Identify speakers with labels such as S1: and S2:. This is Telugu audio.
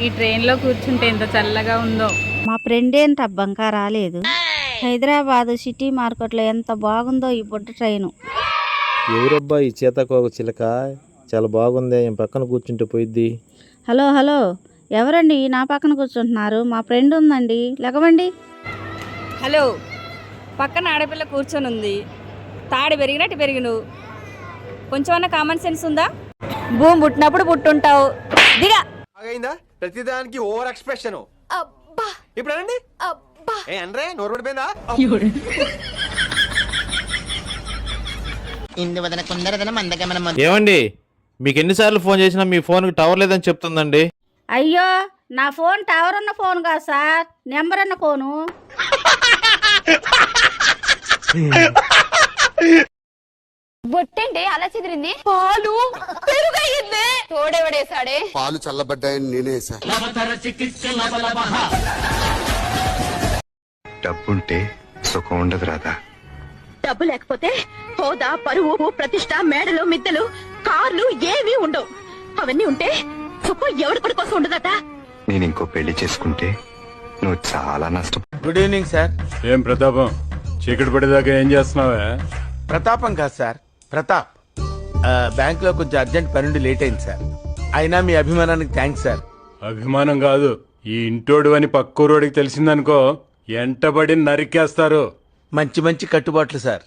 S1: ఈ ట్రైన్లో కూర్చుంటే ఎంత చల్లగా ఉందో.
S2: మా ఫ్రెండ్ ఏంటబ్బా ఇంకా రాలేదు. హైదరాబాద్ సిటీ మార్కెట్లో ఎంత బాగుందో ఈ బుడ్డ ట్రైను.
S3: ఎవరబ్బా ఈ చేతకోక చిలక? చాలా బాగుంది, ఏం పక్కన కూర్చుంటే పోయిద్ది.
S2: హలో హలో, ఎవరండి నా పక్కన కూర్చుంటున్నారు? మా ఫ్రెండ్ ఉందండి, లెగవండి.
S4: హలో, పక్కన ఆడపిల్ల కూర్చొని ఉంది. తాడి పెరిగినట్టు పెరిగిను. కొంచెమన్నా కామన్ సెన్స్ ఉందా? భూమి పుట్టినప్పుడు పుట్టుంటావు. దిగా
S5: అయిందా ప్రతిదానికి ఓవర్ ఎక్స్ప్రెషన్. ఇప్పుడు అనండి. ఏ అంటే నోరు పడిపోయిందా?
S3: ఏమండి, మీకు ఎన్నిసార్లు ఫోన్ చేసినా మీ ఫోన్కి టవర్ లేదని చెప్తుందండి.
S2: అయ్యో, నా ఫోన్ టవర్ ఉన్న ఫోన్ కాదు సార్, నెంబర్ ఉన్న ఫోను.
S6: బొట్టండి అలా చెదిరింది. పాలు పెరుగయింది. తోడెవడేసాడే?
S7: పాలు చల్లబడ్డాయని నేనే వేసా.
S8: డబ్బుంటే సుఖం ఉండదు రాదా?
S6: డబ్బు లేకపోతే హోదా, పరువు, ప్రతిష్ట, మేడలు, మిద్దెలు, కార్లు ఏమీ ఉండవు. అవన్నీ ఉంటే సుఖం ఎవడి కోసం ఉండదట.
S8: నేను ఇంకో పెళ్లి చేసుకుంటే నువ్వు చాలా నష్టం.
S5: Good evening sir.
S9: ఏం ప్రతాపం, చీకటి పడేదాకా ఏం చేస్తున్నావా?
S5: ప్రతాపం కాదు సార్, ప్రతాప్. బ్యాంక్ లో కొంచెం అర్జెంట్ పనుండి లేట్ అయింది సార్. అయినా మీ అభిమానానికి థ్యాంక్స్ సార్.
S9: అభిమానం కాదు, ఈ ఇంటోడు అని పక్కూరోడికి తెలిసిందనుకో ఎంటబడి నరికేస్తారు.
S5: మంచి మంచి కట్టుబాట్లు సార్.